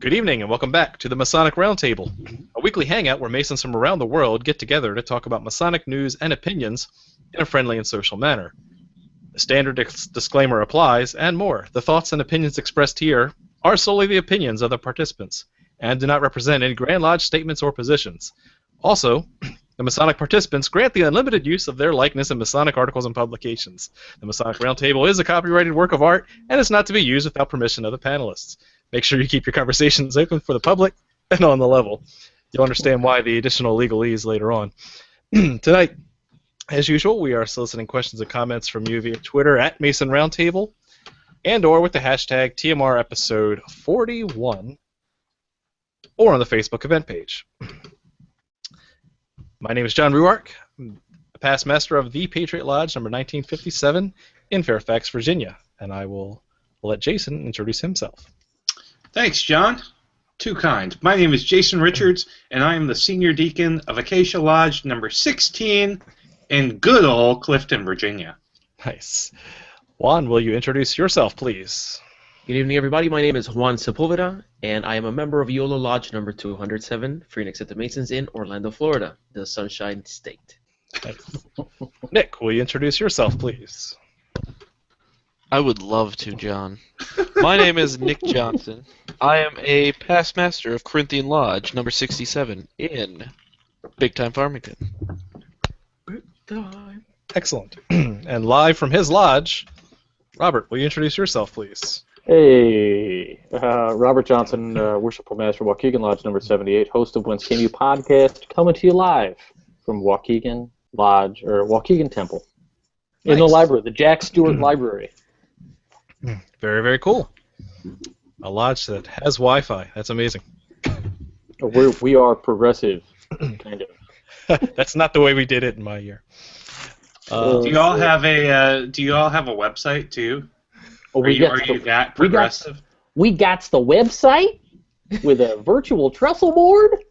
Good evening and welcome back to the Masonic Roundtable, a weekly hangout where Masons from around the world get together to talk about Masonic news and opinions in a friendly and social manner. The standard disclaimer applies, and more. The thoughts and opinions expressed here are solely the opinions of the participants and do not represent any Grand Lodge statements or positions. Also, the Masonic participants grant the unlimited use of their likeness in Masonic articles and publications. The Masonic Roundtable is a copyrighted work of art and is not to be used without permission of the panelists. Make sure you keep your conversations open for the public and on the level. You'll understand why the additional legalese later on. Tonight, as usual, we are soliciting questions and comments from you via Twitter at Mason Roundtable and or with the hashtag TMR episode 41 or on the Facebook event page. My name is John Ruark. I'm a past master of the Patriot Lodge number 1957 in Fairfax, Virginia, and I will let Jason introduce himself. Thanks, John. Too kind. My name is Jason Richards, and I am the Senior Deacon of Acacia Lodge number 16 in good old Clifton, Virginia. Nice. Juan, will you introduce yourself, please? Good evening, everybody. My name is Juan Sepulveda, and I am a member of YOLO Lodge number 207, Phoenix at the Masons in Orlando, Florida, the Sunshine State. Nice. Nick, will you introduce yourself, please? I would love to, John. My name is Nick Johnson. I am a past master of Corinthian Lodge, number 67, in Big Time Farmington. Big time. Excellent. And live from his lodge, Robert, will you introduce yourself, please? Hey, Robert Johnson, Worshipful Master, Waukegan Lodge number 78, host of Whence Came You podcast, coming to you live from Waukegan Lodge, or Waukegan Temple, in the library, the Jack Stewart Library. Very, very cool. A lodge that has Wi-Fi. That's amazing. We are progressive, kind of. That's not the way we did it in my year. Do you all have a website too? Oh, Are you that progressive? We got the website with a virtual trestle board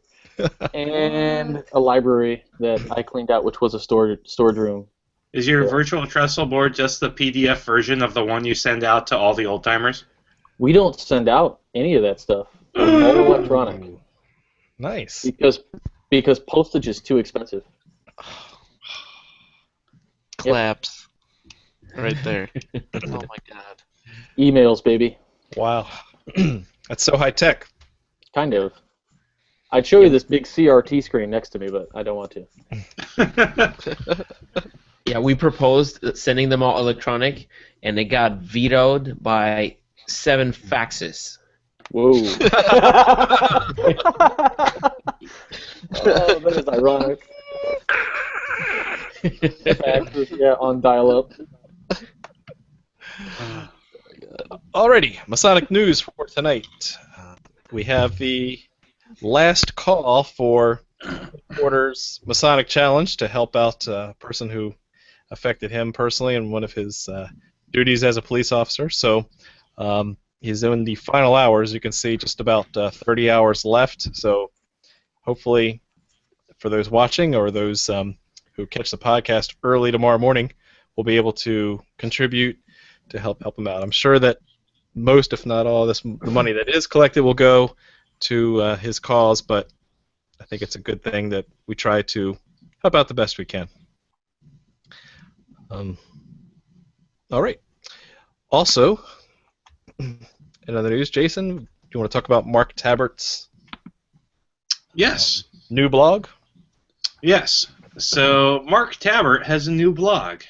and a library that I cleaned out, which was a storage room. Is your virtual trestle board just the PDF version of the one you send out to all the old timers? We don't send out any of that stuff. It's all electronic. Nice. Because postage is too expensive. Claps. Yep. Right there. Oh my god. Emails, baby. Wow. That's so high tech. Kind of. I'd show you this big CRT screen next to me, but I don't want to. Yeah, we proposed sending them all electronic, and it got vetoed by 7 faxes. Whoa. Oh, that is ironic. Faxes, yeah, on dial-up. Alrighty, Masonic news for tonight. We have the last call for Porter's Masonic Challenge to help out a person who affected him personally in one of his duties as a police officer. So he's in the final hours. You can see just about 30 hours left. So hopefully for those watching or those who catch the podcast early tomorrow morning, we'll be able to contribute to help him out. I'm sure that most, if not all, the money that is collected will go to his cause, but I think it's a good thing that we try to help out the best we can. All right. Also, in other news, Jason, do you want to talk about Mark Tabert's new blog? Yes. So Mark Tabert has a new blog.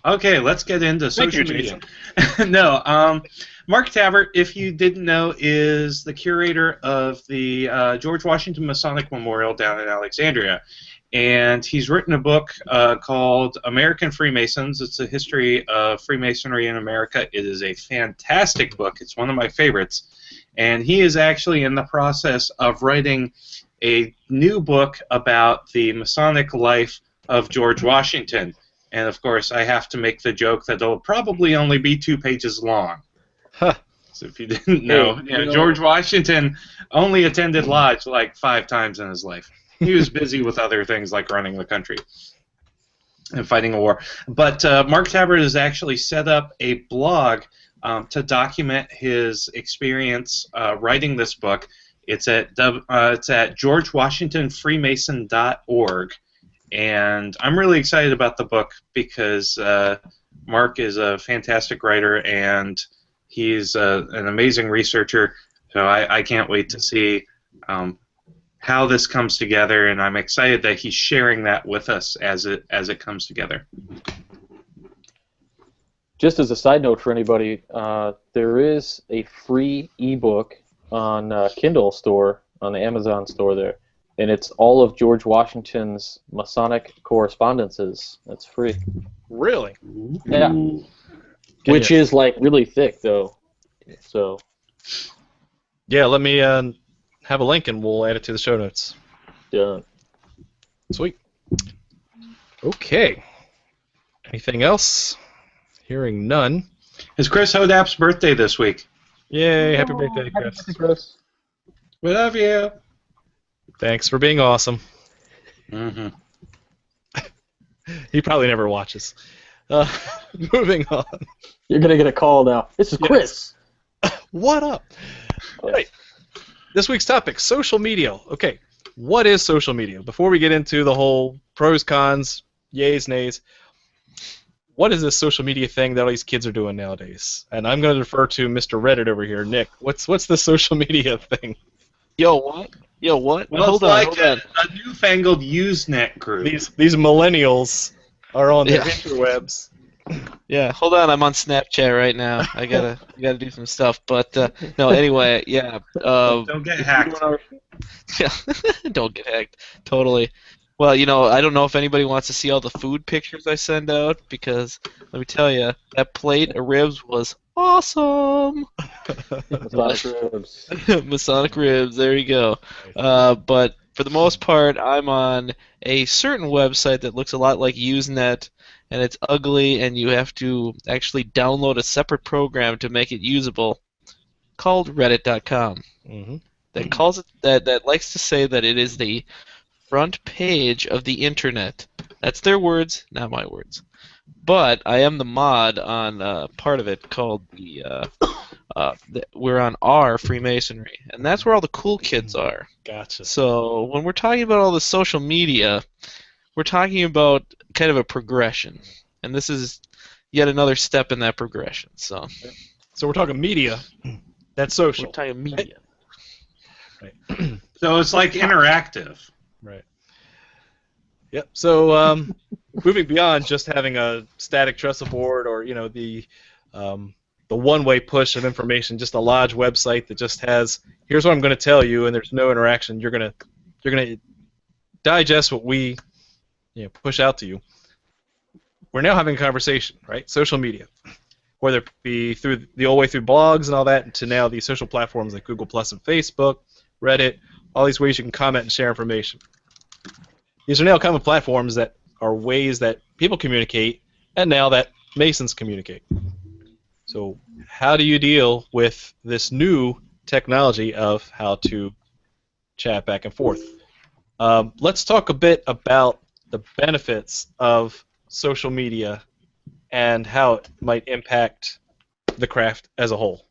Okay, let's get into social media. No, Mark Tabert, if you didn't know, is the curator of the George Washington Masonic Memorial down in Alexandria. And he's written a book called American Freemasons. It's a history of Freemasonry in America. It is a fantastic book. It's one of my favorites. And he is actually in the process of writing a new book about the Masonic life of George Washington. And, of course, I have to make the joke that it'll probably only be 2 pages long. Huh. So if you didn't know, George Washington only attended Lodge like 5 times in his life. He was busy with other things like running the country and fighting a war. But Mark Tabert has actually set up a blog to document his experience writing this book. It's at georgewashingtonfreemason.org, and I'm really excited about the book because Mark is a fantastic writer and he's an amazing researcher. So I can't wait to see how this comes together, and I'm excited that he's sharing that with us as it comes together. Just as a side note for anybody, there is a free ebook on Kindle store, on the Amazon store there, and it's all of George Washington's Masonic correspondences. That's free. Really? Yeah. Which is like really thick though. So. Yeah, let me have a link and we'll add it to the show notes. Done. Sweet. Okay. Anything else? Hearing none. It's Chris Hodap's birthday this week. Yay, happy birthday, Chris. Happy Chris. We love you. Thanks for being awesome. Mm-hmm. He probably never watches. Moving on. You're going to get a call now. This is Chris. What up? All right. This week's topic, social media. Okay, what is social media? Before we get into the whole pros, cons, yays, nays, what is this social media thing that all these kids are doing nowadays? And I'm going to refer to Mr. Reddit over here. Nick, what's the social media thing? Yo, what? Yo, what? Well, hold it's on, like hold on. a newfangled Usenet group. These millennials are on the Yeah. interwebs. Yeah, hold on. I'm on Snapchat right now. I gotta do some stuff. But no, anyway, yeah. Don't get hacked. Yeah, don't get hacked. Totally. Well, I don't know if anybody wants to see all the food pictures I send out because let me tell you, that plate of ribs was awesome. Masonic ribs. Masonic ribs. There you go. But for the most part, I'm on a certain website that looks a lot like Usenet, and it's ugly, and you have to actually download a separate program to make it usable, called Reddit.com. Mm-hmm. That likes to say that it is the front page of the internet. That's their words, not my words. But I am the mod on part of it called we're on R Freemasonry, and that's where all the cool kids are. Gotcha. So when we're talking about all the social media, we're talking about kind of a progression, and this is yet another step in that progression. So we're talking media. That's social. we're talking media. Right. So it's like interactive. Right. Yep. So moving beyond just having a static trestle board or the one-way push of information, just a lodge website that just has here's what I'm going to tell you, and there's no interaction. You're gonna digest what we push out to you. We're now having a conversation, right? Social media, whether it be through the old way through blogs and all that, to now these social platforms like Google Plus and Facebook, Reddit, all these ways you can comment and share information. These are now common platforms that are ways that people communicate, and now that Masons communicate. So how do you deal with this new technology of how to chat back and forth? Let's talk a bit about the benefits of social media and how it might impact the craft as a whole.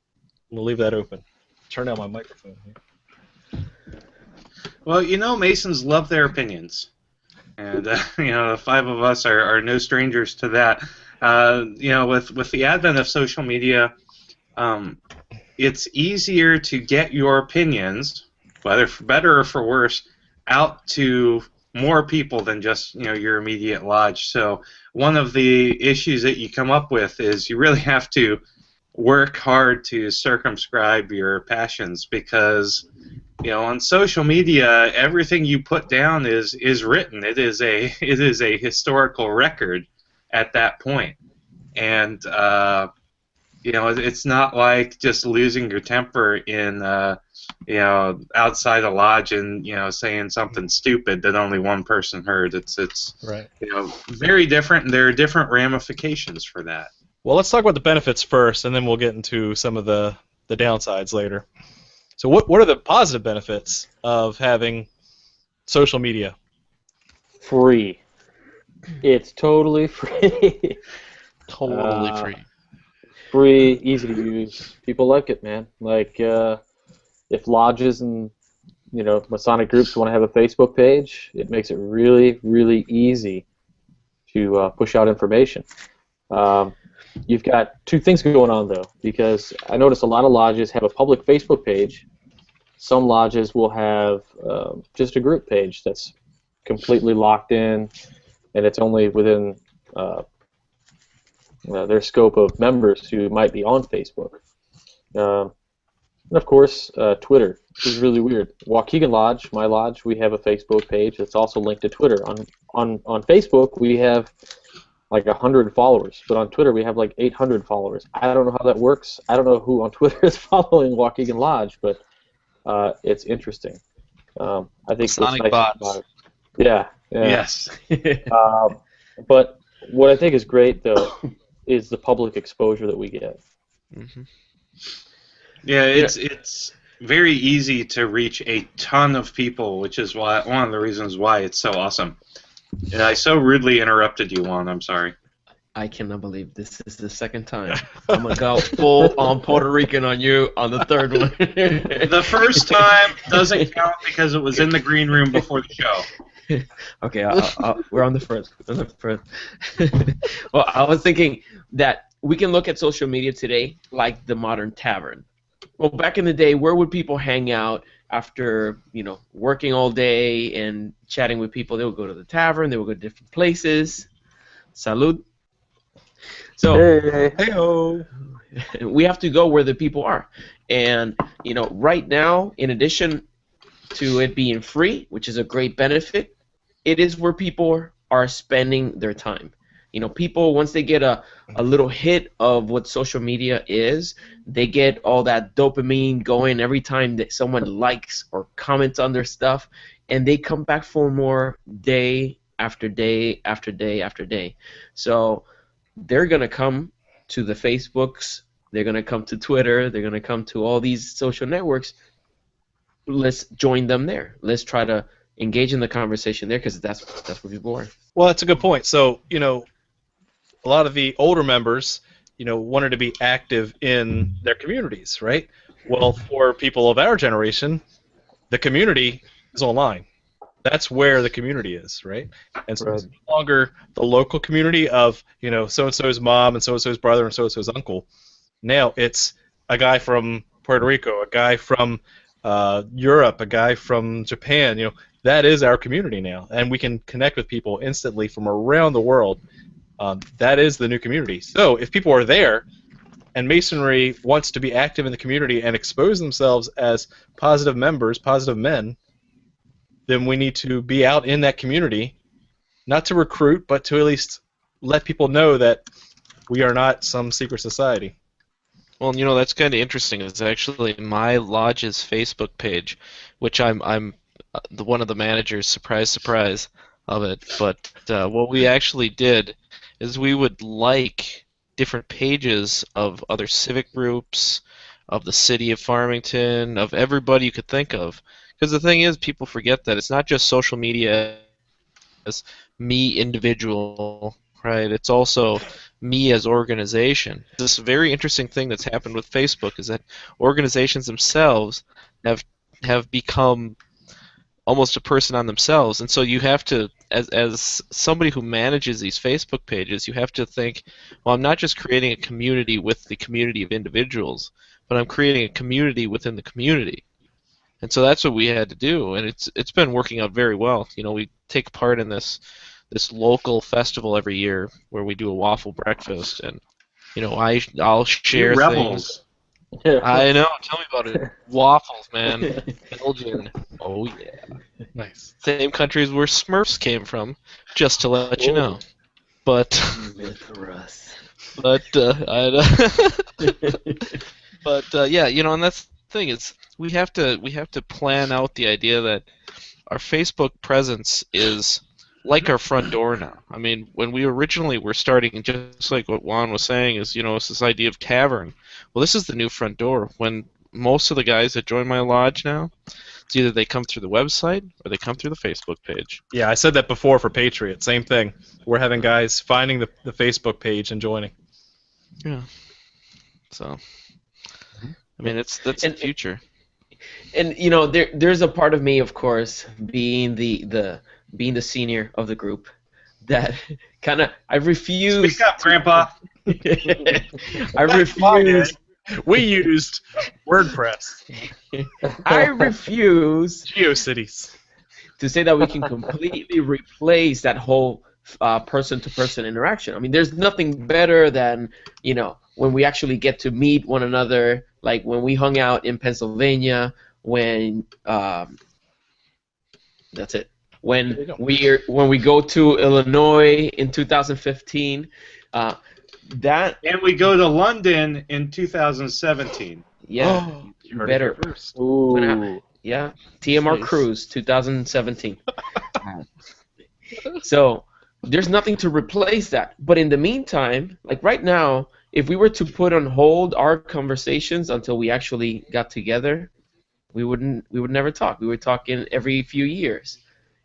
We'll leave that open. Turn down my microphone here. Well, Masons love their opinions. And, the five of us are no strangers to that. With the advent of social media, it's easier to get your opinions, whether for better or for worse, out to more people than just your immediate lodge. So one of the issues that you come up with is you really have to work hard to circumscribe your passions because on social media everything you put down is written. It is a historical record at that point. And it's not like just losing your temper in outside a lodge and saying something stupid that only one person heard. It's right. Very different, and there are different ramifications for that. Well, let's talk about the benefits first, and then we'll get into some of the downsides later. So what are the positive benefits of having social media? Free. It's totally free. Totally free. Free, easy to use. People like it, man. Like, if lodges and Masonic groups want to have a Facebook page, it makes it really, really easy to push out information. You've got two things going on, though, because I notice a lot of lodges have a public Facebook page. Some lodges will have just a group page that's completely locked in, and it's only within their scope of members who might be on Facebook. And of course, Twitter is really weird. Waukegan Lodge, my lodge, we have a Facebook page that's also linked to Twitter. On Facebook, we have like 100 followers, but on Twitter we have like 800 followers. I don't know how that works. I don't know who on Twitter is following Waukegan Lodge, but it's interesting. I think Sonic nice bots. about it. Yeah. Yes. But what I think is great, though, is the public exposure that we get. Mm-hmm. Yeah, it's very easy to reach a ton of people, which is why one of the reasons why it's so awesome. And I so rudely interrupted you, Juan. I'm sorry. I cannot believe this is the second time. I'm gonna go full on Puerto Rican on you on the third one. The first time doesn't count because it was in the green room before the show. Okay, we're on the first. Well, I was thinking that we can look at social media today like the modern tavern. Well, back in the day, where would people hang out after, working all day and chatting with people? They would go to the tavern. They would go to different places. Salud. So, Hey-ho. we have to go where the people are. And, right now, in addition to it being free, which is a great benefit, it is where people are spending their time. People, once they get a little hit of what social media is, they get all that dopamine going every time that someone likes or comments on their stuff, and they come back for more day after day after day after day. So they're going to come to the Facebooks, they're going to come to Twitter, they're going to come to all these social networks. Let's join them there. Let's try to engage in the conversation there, because that's where people are. Well, that's a good point. So, a lot of the older members, wanted to be active in their communities, right? Well, for people of our generation, the community is online. That's where the community is, right? And so it's no longer the local community of, so-and-so's mom and so-and-so's brother and so-and-so's uncle. Now it's a guy from Puerto Rico, a guy from Europe, a guy from Japan. That is our community now, and we can connect with people instantly from around the world. That is the new community. So if people are there and Masonry wants to be active in the community and expose themselves as positive members, positive men, then we need to be out in that community, not to recruit, but to at least let people know that we are not some secret society. Well, that's kind of interesting. It's actually my lodge's Facebook page, which I'm one of the managers. Surprise, surprise, of it. But what we actually did is we would like different pages of other civic groups, of the city of Farmington, of everybody you could think of. Because the thing is, people forget that it's not just social media as me individual, right? It's also me as organization. This very interesting thing that's happened with Facebook is that organizations themselves have become almost a person on themselves, and so you have to, as somebody who manages these Facebook pages, you have to think, well, I'm not just creating a community with the community of individuals, but I'm creating a community within the community. And so that's what we had to do, and it's been working out very well. We take part in this local festival every year where we do a waffle breakfast, and I'll share You things. rebels. I know. Tell me about it. Waffles, man. Belgian. Oh yeah. Nice. Same countries where Smurfs came from, just to let you know. But yeah, and that's the thing. It's we have to plan out the idea that our Facebook presence is like our front door now. I mean, when we originally were starting, just like what Juan was saying, is it's this idea of tavern. Well, this is the new front door. When most of the guys that join my lodge now, it's either they come through the website or they come through the Facebook page. Yeah, I said that before for Patriot. Same thing. We're having guys finding the Facebook page and joining. Yeah. So, I mean, that's the future. And there's a part of me, of course, being the senior of the group, that kind of I refuse. Speak up, Grandpa. I refuse. We used WordPress, I refuse GeoCities. to say that we can completely replace that whole person-to-person interaction. I mean, there's nothing better than when we actually get to meet one another, like when we hung out in Pennsylvania, when that's it. When we go to Illinois in 2015, that And we go to London in 2017. yeah, You heard better. it here first. Ooh. Yeah, TMR Nice. Cruise 2017. So there's nothing to replace that. But in the meantime, like right now, if we were to put on hold our conversations until we actually got together, we would never talk. We would talk in every few years.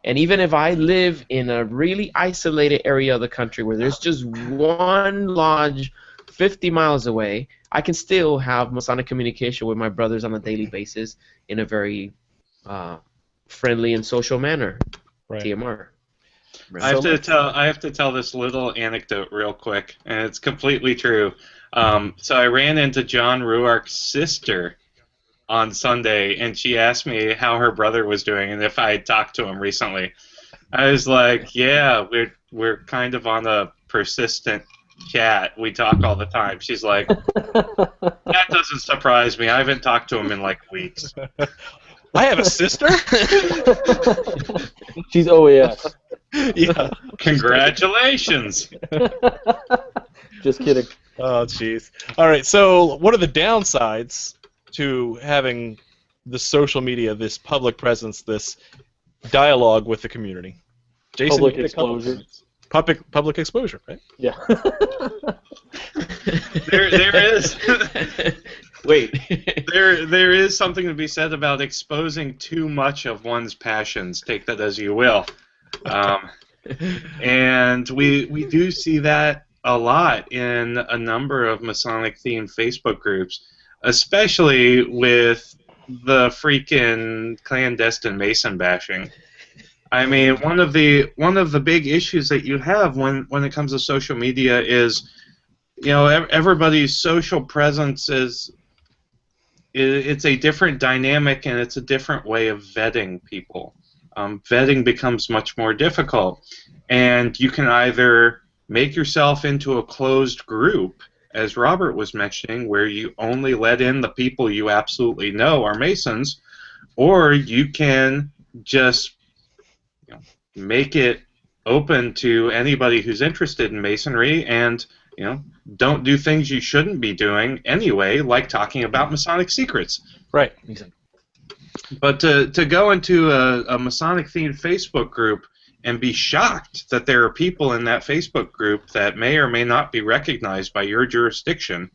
And even if I live in a really isolated area of the country where there's just one lodge 50 miles away, I can still have Masonic communication with my brothers on a daily basis in a very friendly and social manner. Right. TMR. I have to tell this little anecdote real quick, and it's completely true. So I ran into John Ruark's sister on Sunday, and she asked me how her brother was doing and if I had talked to him recently. I was like, yeah, we're kind of on a persistent chat. We talk all the time. She's like, that doesn't surprise me. I haven't talked to him in like weeks. I have a sister? She's OAS. Yeah. Congratulations. Just kidding. Oh, jeez. All right, so what are the downsides to having the social media, this public presence, this dialogue with the community? Jason, Public you pick a couple exposure. things. Public exposure, right? Yeah. There is Wait. there is something to be said about exposing too much of one's passions. Take that as you will. And we do see that a lot in a number of Masonic-themed Facebook groups, especially with the freaking clandestine Mason bashing. I mean, one of the big issues that you have when it comes to social media is, everybody's social presence it's a different dynamic and it's a different way of vetting people. Vetting becomes much more difficult, and you can either make yourself into a closed group, as Robert was mentioning, where you only let in the people you absolutely know are Masons, or you can just make it open to anybody who's interested in Masonry and, don't do things you shouldn't be doing anyway, like talking about Masonic secrets. Right. But to go into a Masonic-themed Facebook group and be shocked that there are people in that Facebook group that may or may not be recognized by your jurisdiction,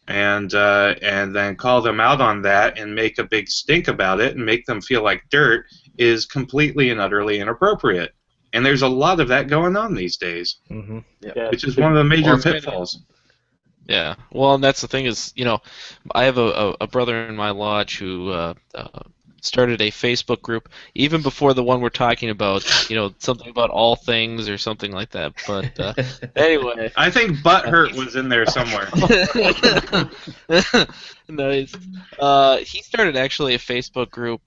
and then call them out on that and make a big stink about it and make them feel like dirt is completely and utterly inappropriate. And there's a lot of that going on these days, Mm-hmm. Yeah. which is one of the major pitfalls. Yeah, well, and that's the thing is, I have a brother in my lodge who started a Facebook group even before the one we're talking about, something about all things or something like that. But anyway. I think Butthurt was in there somewhere. Nice. He started actually a Facebook group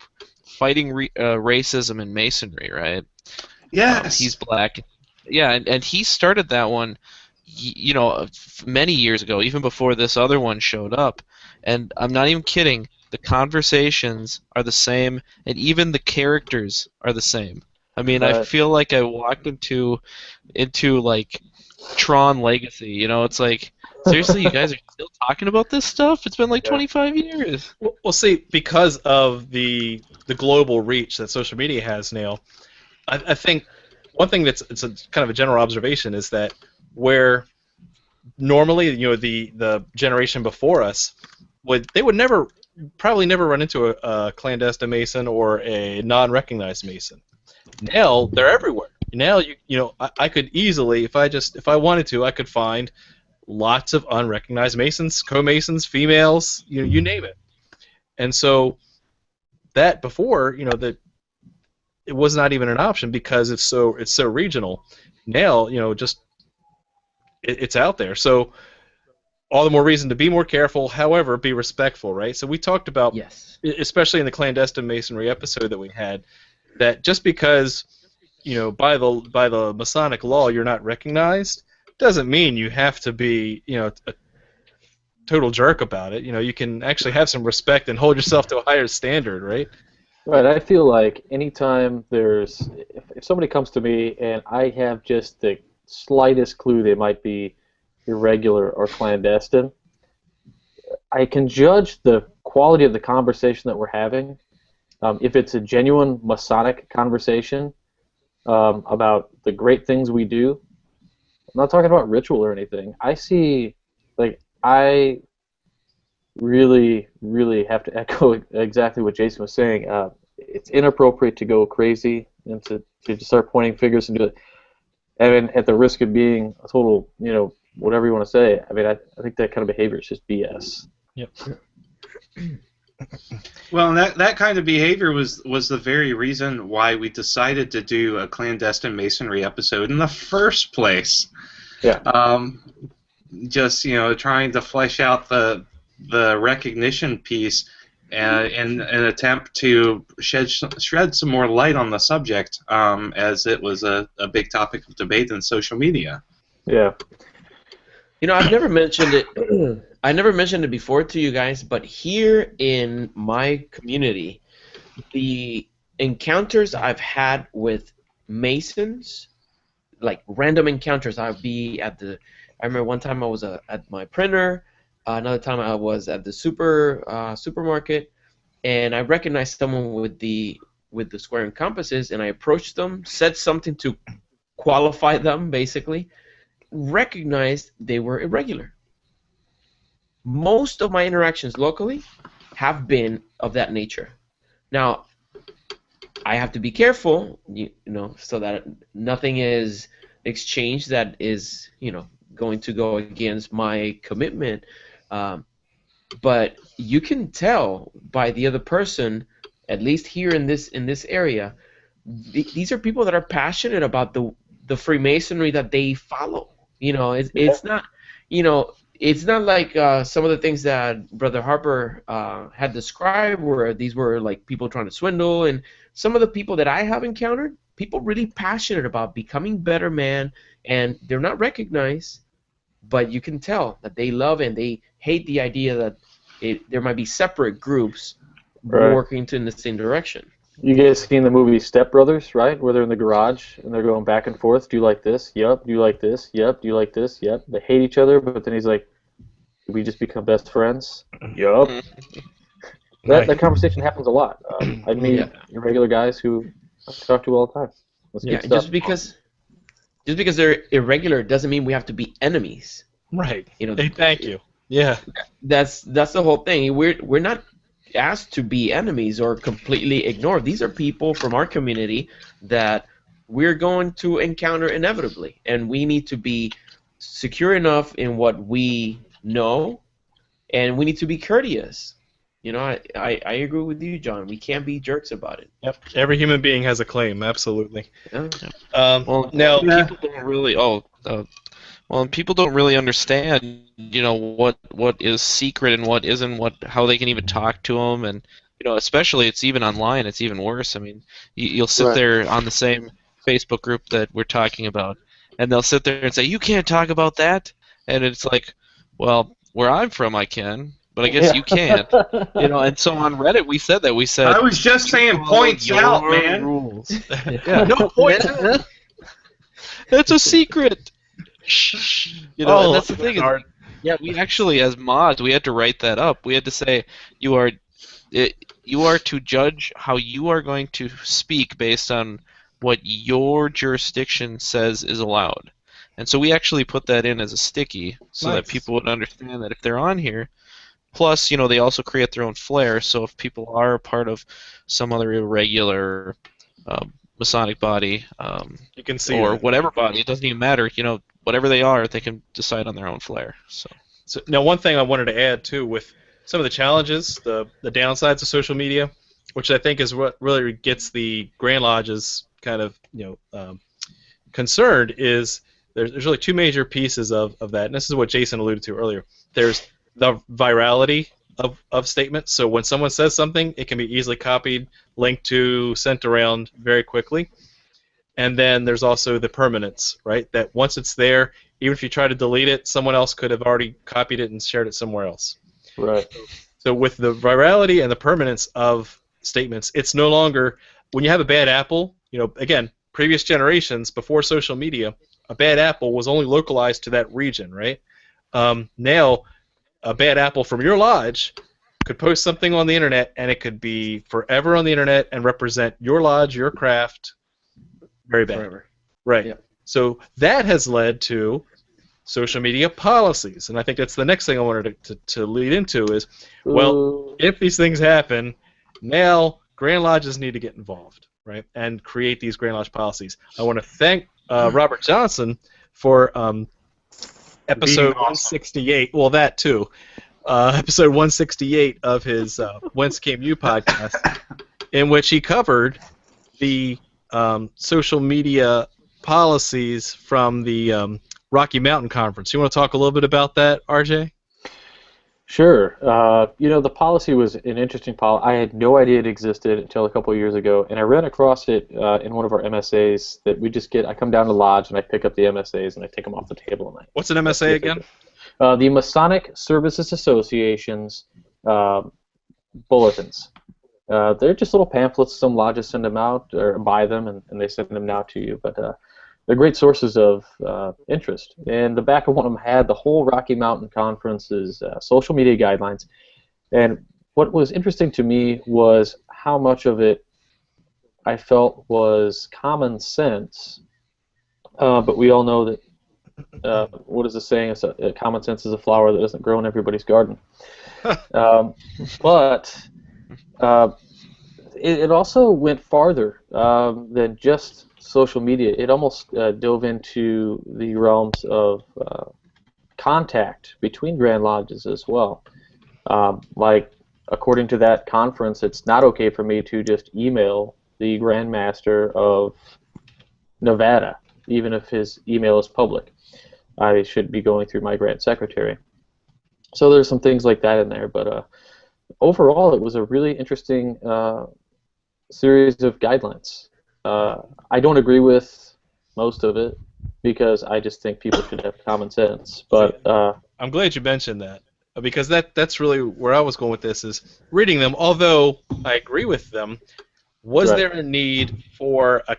fighting racism in Masonry, right? Yes. He's black. Yeah, and he started that one, many years ago, even before this other one showed up. And I'm not even kidding. The conversations are the same, and even the characters are the same. I mean, I feel like I walked into like Tron Legacy. It's like, seriously, you guys are still talking about this stuff? It's been like 25 years. Well, see, because of the global reach that social media has now, I think one thing it's a kind of a general observation is that where normally the generation before us would probably never run into a clandestine Mason or a non-recognized Mason. Now they're everywhere. Now I could easily, if I wanted to, I could find lots of unrecognized Masons, co-Masons, females, you name it. And so that before, that it was not even an option because it's so regional. Now, just it's out there. So all the more reason to be more careful. However, be respectful, right? So we talked about, Yes. especially in the clandestine masonry episode that we had, that just because by the Masonic law you're not recognized doesn't mean you have to be a total jerk about it. You can actually have some respect and hold yourself to a higher standard, right? Right. I feel like anytime if somebody comes to me and I have just the slightest clue they might be irregular or clandestine, I can judge the quality of the conversation that we're having. If it's a genuine Masonic conversation about the great things we do, I'm not talking about ritual or anything. I really, really have to echo exactly what Jason was saying. It's inappropriate to go crazy and to just start pointing fingers and do it. I mean, at the risk of being a total, whatever you want to say. I mean, I think that kind of behavior is just BS. Yep. Well, that kind of behavior was the very reason why we decided to do a clandestine masonry episode in the first place. Yeah. Just trying to flesh out the recognition piece in an attempt to shed some more light on the subject, as it was a big topic of debate in social media. Yeah. I've never mentioned it. I never mentioned it before to you guys, but here in my community, the encounters I've had with Masons, like random encounters, I remember one time I was at my printer, another time I was at the supermarket, and I recognized someone with the square and compasses, and I approached them, said something to qualify them, basically, recognized they were irregular. Most of my interactions locally have been of that nature. Now, I have to be careful, so that nothing is exchanged that is, going to go against my commitment. But you can tell by the other person, at least here in this area, these are people that are passionate about the Freemasonry that they follow. It's not, it's not like some of the things that Brother Harper had described, where these were like people trying to swindle, and some of the people that I have encountered, people really passionate about becoming better man, and they're not recognized, but you can tell that they love and they hate the idea that there might be separate groups working in the same direction. You guys seen the movie Step Brothers, right? Where they're in the garage and they're going back and forth. Do you like this? Yep. Do you like this? Yep. Do you like this? Yep. They hate each other, but then he's like, "Did we just become best friends?" Yup. That conversation happens a lot. I meet irregular guys who I talk to all the time. That's good stuff. Just because they're irregular doesn't mean we have to be enemies. Right. Hey, thank you. Yeah. That's the whole thing. We're not asked to be enemies or completely ignore. These are people from our community that we're going to encounter inevitably, and we need to be secure enough in what we know, and we need to be courteous. I agree with you, John. We can't be jerks about it. Yep. Every human being has a claim. Absolutely. Yeah. People don't really. People don't really understand, what is secret and what isn't, how they can even talk to them, and especially it's even online, it's even worse. I mean, you'll sit there on the same Facebook group that we're talking about, and they'll sit there and say, "You can't talk about that," and it's like, well, where I'm from, I can. But I guess you can't, And so on Reddit, we said that. We said, I was just saying, points out, man. Rules. No points. That's a secret. And that's the thing. We actually, as mods, we had to write that up. We had to say you are to judge how you are going to speak based on what your jurisdiction says is allowed. And so we actually put that in as a sticky so that people would understand that if they're on here. Plus, they also create their own flair, so if people are a part of some other irregular Masonic body, you can see whatever body, it doesn't even matter, whatever they are, they can decide on their own flair. So now one thing I wanted to add, too, with some of the challenges, the downsides of social media, which I think is what really gets the Grand Lodges kind of concerned, is there's really two major pieces of that, and this is what Jason alluded to earlier. There's the virality of statements, so when someone says something, it can be easily copied, linked to, sent around very quickly. And then there's also the permanence, right? That once it's there, even if you try to delete it, someone else could have already copied it and shared it somewhere else. Right. So with the virality and the permanence of statements, it's no longer, when you have a bad apple, again, previous generations, before social media, a bad apple was only localized to that region, right? Now, a bad apple from your lodge could post something on the internet, and it could be forever on the internet and represent your lodge, your craft, very bad. Forever. Right. Yeah. So that has led to social media policies, and I think that's the next thing I wanted to lead into is, well, if these things happen, now Grand Lodges need to get involved, right, and create these Grand Lodge policies. I want to thank Robert Johnson for episode 168. Well, that too. Episode 168 of his Whence Came You podcast, in which he covered the social media policies from the Rocky Mountain Conference. You want to talk a little bit about that, RJ? Sure. The policy was an interesting policy. I had no idea it existed until a couple of years ago, and I ran across it in one of our MSAs that we just get. I come down to the lodge and I pick up the MSAs and I take them off the table. And what's an MSA again? The Masonic Services Association's bulletins. They're just little pamphlets. Some lodges send them out or buy them, and they send them now to you. But they're great sources of interest. And the back of one of them had the whole Rocky Mountain Conference's social media guidelines. And what was interesting to me was how much of it I felt was common sense. But we all know that, what is the saying? Common sense is a flower that doesn't grow in everybody's garden. But it also went farther than just social media. It almost dove into the realms of contact between Grand Lodges as well. Like, according to that conference, it's not okay for me to just email the Grand Master of Nevada, even if his email is public. I should be going through my Grand Secretary. So there's some things like that in there, but overall it was a really interesting series of guidelines. I don't agree with most of it because I just think people should have common sense. But I'm glad you mentioned that, because that's really where I was going with this, is reading them. Although I agree with them, was there a need for a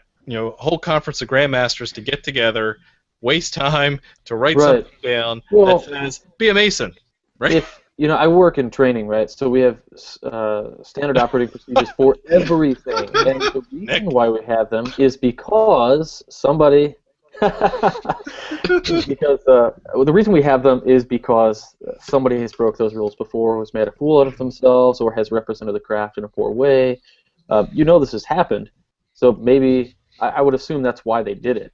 whole conference of grandmasters to get together, waste time to write something down that says be a Mason, right? If I work in training, right? So we have standard operating procedures for everything, and the reason why we have them is because somebody. Because the reason we have them is because somebody has broke those rules before, has made a fool out of themselves, or has represented the craft in a poor way. This has happened, so maybe I would assume that's why they did it.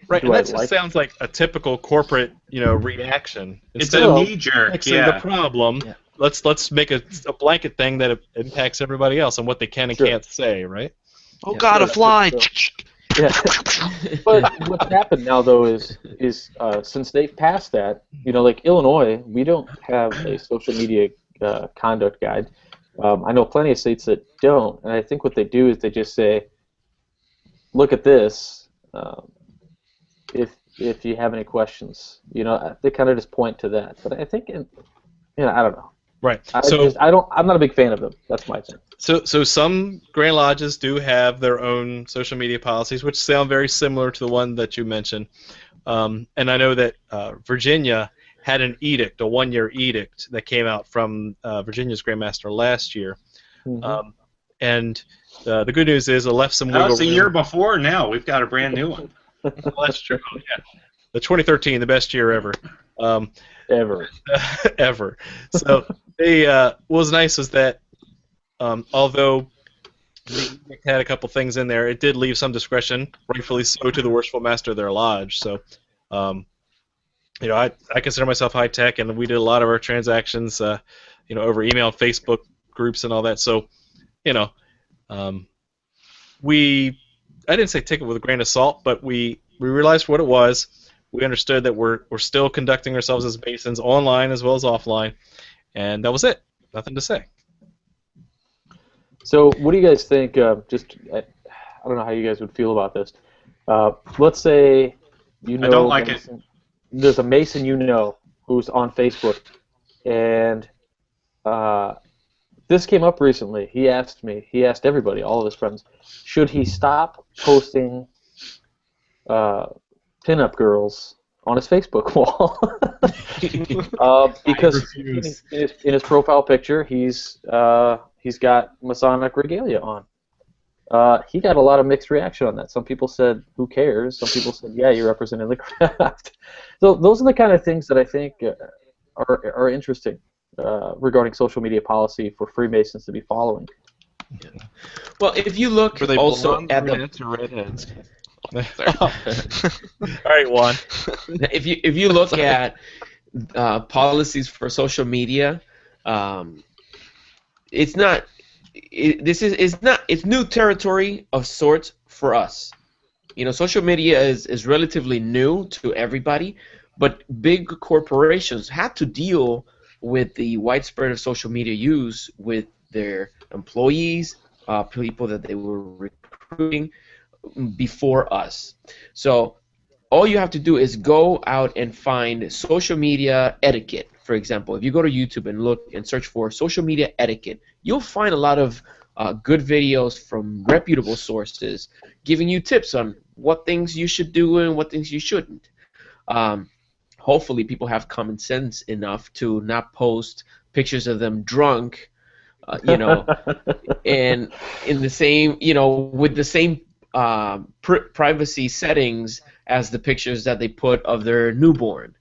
Right, and that just sounds like a typical corporate, reaction. Instead of knee-jerk, fixing the problem, let's make a blanket thing that impacts everybody else and what they can and can't say, right? Oh God, a fly! Yeah. But what's happened now, though, is since they've passed that, like Illinois, we don't have a social media conduct guide. I know plenty of states that don't, and I think what they do is they just say, look at this. If you have any questions, they kind of just point to that. But I think, I don't know. Right. I'm not a big fan of them. That's my thing. So some Grand Lodges do have their own social media policies, which sound very similar to the one that you mentioned. And I know that Virginia had an edict, a one-year edict that came out from Virginia's Grandmaster last year. Mm-hmm. And the good news is it left some wiggle room. That was a year before. Now we've got a brand new one. Well, that's true. Yeah. The 2013, the best year ever. Ever. Ever. So what was nice was that although the had a couple things in there, it did leave some discretion, rightfully so, to the worshipful master of their lodge. So, I consider myself high tech, and we did a lot of our transactions, over email, Facebook groups, and all that. So, Um, I didn't say take it with a grain of salt, but we realized what it was. We understood that we're still conducting ourselves as Masons online as well as offline, and that was it. Nothing to say. So, what do you guys think? I don't know how you guys would feel about this. Let's say you know I don't like Mason, there's a Mason you know who's on Facebook, and this came up recently. He asked everybody, all of his friends, should he stop posting pinup girls on his Facebook wall? Because in his profile picture, he's got Masonic regalia on. He got a lot of mixed reaction on that. Some people said, who cares? Some people said, yeah, you're representing the craft. So those are the kind of things that I think are interesting regarding social media policy for Freemasons to be following. Yeah. Well, if you look Were they also blondes, at the brunettes, or redheads? All right, Juan. if you look at policies for social media, it's not. It's new territory of sorts for us. You know, social media is relatively new to everybody, but big corporations had to deal with the widespread of social media use with their employees, people that they were recruiting before us. So all you have to do is go out and find social media etiquette. For example, if you go to YouTube and look and search for social media etiquette, you'll find a lot of good videos from reputable sources giving you tips on what things you should do and what things you shouldn't. Hopefully people have common sense enough to not post pictures of them drunk, and in the same, with the same privacy settings as the pictures that they put of their newborn.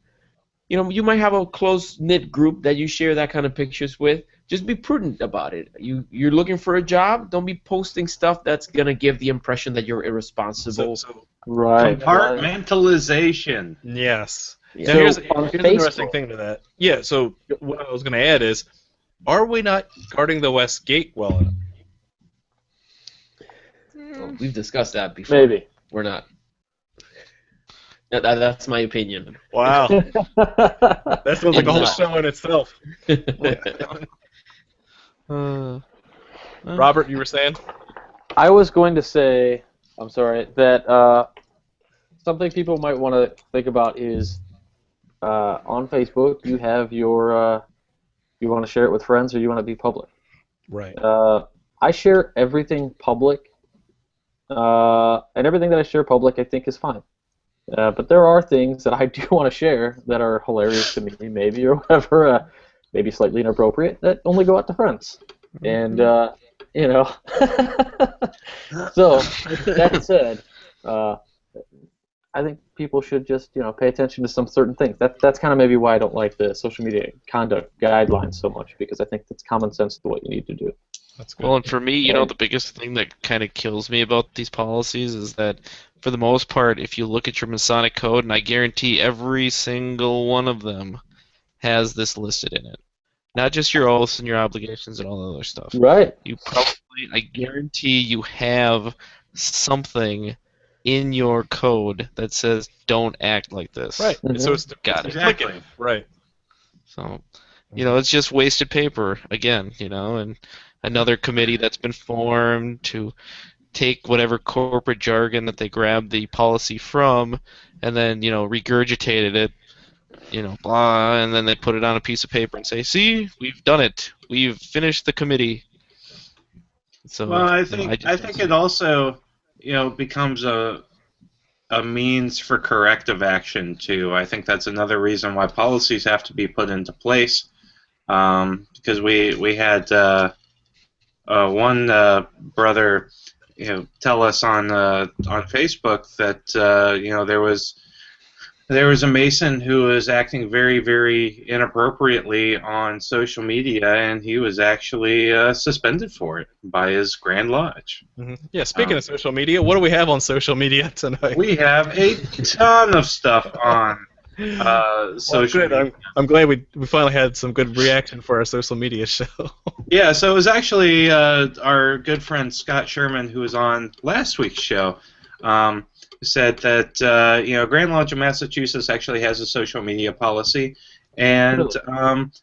You might have a close-knit group that you share that kind of pictures with. Just be prudent about it. You're looking for a job, don't be posting stuff that's going to give the impression that you're irresponsible. Right. Compartmentalization. Yes. Yeah. Now, So here's on an interesting Facebook- thing to that. Yeah, so what I was going to add is, are we not guarding the West Gate well enough? Well, we've discussed that before. Maybe. We're not. That's my opinion. Wow. That sounds like a whole Not. show in itself. Robert, you were saying? I was going to say, I'm sorry, that something people might want to think about is on Facebook, you have your, you want to share it with friends or you want to be public. Right. I share everything public, and everything that I share public I think is fine. But there are things that I do want to share that are hilarious to me, maybe, or whatever, maybe slightly inappropriate, that only go out to friends. And, so, that said, I think people should just, pay attention to some certain things. That's kind of maybe why I don't like the social media conduct guidelines so much, because I think that's common sense to what you need to do. That's good. Well, and for me, the biggest thing that kind of kills me about these policies is that, for the most part, if you look at your Masonic code, and I guarantee every single one of them has this listed in it. Not just your oaths and your obligations and all that other stuff. Right. You probably, I guarantee you have something in your code that says don't act like this. Right. Mhm. So it's Got it. Exactly. Right. So, it's just wasted paper again, and another committee that's been formed to take whatever corporate jargon that they grabbed the policy from and then, regurgitated it, blah, and then they put it on a piece of paper and say, see, we've done it. We've finished the committee. So, Well, I think it also, becomes a means for corrective action too. I think that's another reason why policies have to be put into place. Because we had one brother, tell us on Facebook that there was a Mason who was acting very, very inappropriately on social media, and he was actually suspended for it by his Grand Lodge. Mm-hmm. Yeah, speaking of social media, what do we have on social media tonight? We have a ton of stuff on social good. media. I'm glad we finally had some good reaction for our social media show. Yeah, so it was actually our good friend Scott Sherman who was on last week's show. Said that Grand Lodge of Massachusetts actually has a social media policy, and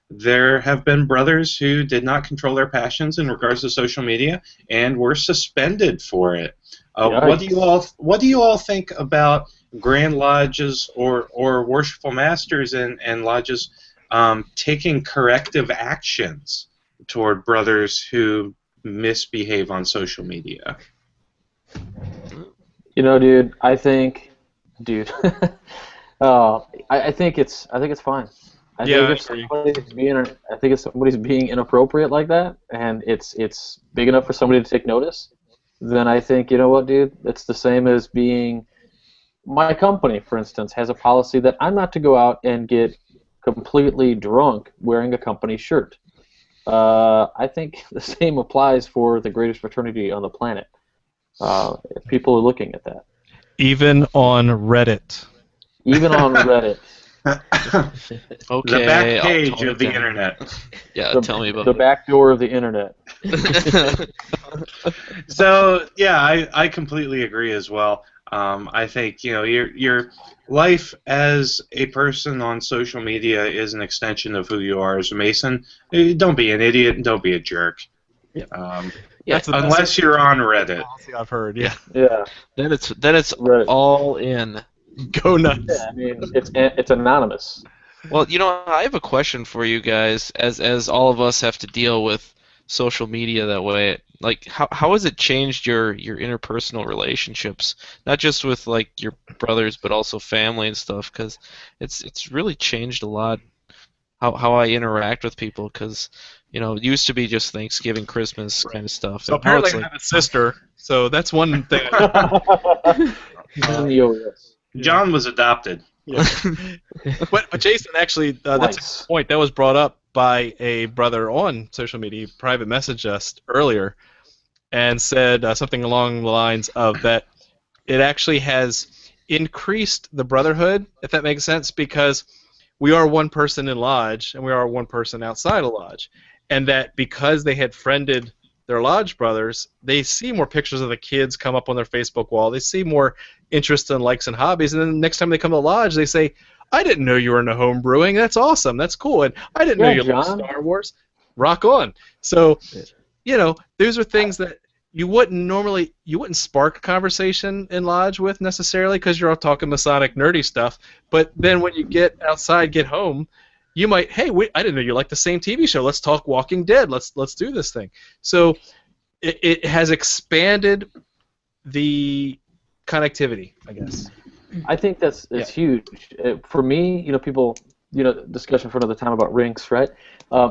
there have been brothers who did not control their passions in regards to social media and were suspended for it. What do you all think about Grand Lodges or worshipful masters and lodges taking corrective actions toward brothers who misbehave on social media? Dude, I think I think it's fine. I think if somebody's being inappropriate like that, and it's big enough for somebody to take notice, then I think, you know what, dude, it's the same as being. My company, for instance, has a policy that I'm not to go out and get completely drunk wearing a company shirt. I think the same applies for the greatest fraternity on the planet. If people are looking at that. Even on Reddit. Even on Reddit. Okay. The back page of the internet. Yeah, tell me about the back door of the internet. So yeah, I completely agree as well. I think your life as a person on social media is an extension of who you are as a Mason. Don't be an idiot and don't be a jerk. Unless you're on Reddit. I've heard, yeah. Then it's Reddit. All in. Go nuts. Yeah, I mean, it's anonymous. Well, I have a question for you guys, as all of us have to deal with social media that way. Like, how has it changed your interpersonal relationships? Not just with like your brothers, but also family and stuff. Because it's really changed a lot how I interact with people. Because it used to be just Thanksgiving, Christmas kind of stuff. So apparently I have a sister, so that's one thing. John was adopted. Yeah. But Jason, actually, that's a good point. That was brought up by a brother on social media. He private messaged us earlier and said something along the lines of that it actually has increased the brotherhood, if that makes sense, because we are one person in Lodge and we are one person outside of Lodge. And that because they had friended their Lodge brothers, they see more pictures of the kids come up on their Facebook wall. They see more interest in likes and hobbies. And then the next time they come to Lodge, they say, I didn't know you were into home brewing. That's awesome. That's cool. And I didn't know you loved Star Wars. Rock on. So, those are things that you wouldn't spark a conversation in Lodge with necessarily because you're all talking Masonic nerdy stuff. But then when you get outside, get home, you might, hey, I didn't know you liked the same TV show. Let's talk Walking Dead. Let's do this thing. So it has expanded the connectivity, I guess. I think that's huge. For me, people, discussion for another time about rings, right?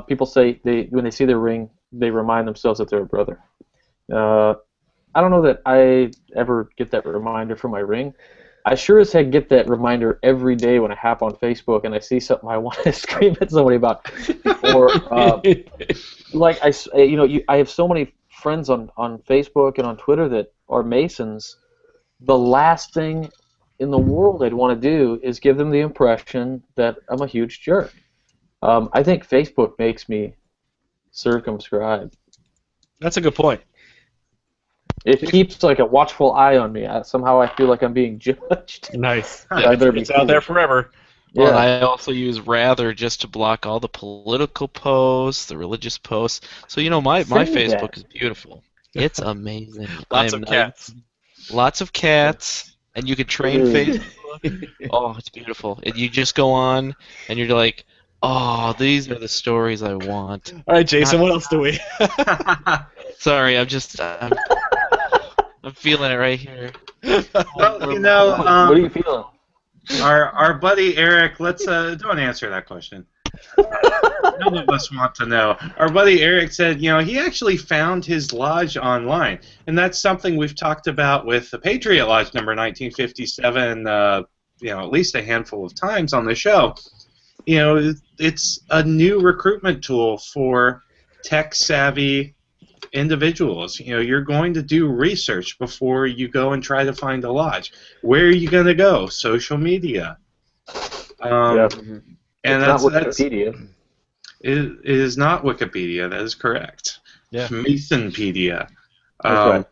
People say when they see their ring, they remind themselves that they're a brother. I don't know that I ever get that reminder from my ring. I sure as heck get that reminder every day when I hop on Facebook and I see something I want to scream at somebody about. Or like I have so many friends on Facebook and on Twitter that are Masons. The last thing in the world I'd want to do is give them the impression that I'm a huge jerk. I think Facebook makes me circumscribed. That's a good point. It keeps like a watchful eye on me. Somehow I feel like I'm being judged. Nice. Yeah, it's out there forever. Well, yeah. I also use Rather just to block all the political posts, the religious posts. So my Facebook is beautiful. It's amazing. Lots of cats. Lots of cats, and you can train Facebook. Oh, it's beautiful. You just go on, and you're like, oh, these are the stories I want. All right, Jason, what else do we? Sorry, I'm feeling it right here. Well, what are you feeling? Our buddy Eric, let's don't answer that question. None of us want to know. Our buddy Eric said, he actually found his lodge online, and that's something we've talked about with the Patriot Lodge number 1957. At least a handful of times on the show. It's a new recruitment tool for tech-savvy individuals. You're going to do research before you go and try to find a lodge. Where are you going to go? Social media. Yeah. And It's not that's Wikipedia. it is not Wikipedia. That is correct. Yeah. Masonpedia. That's right.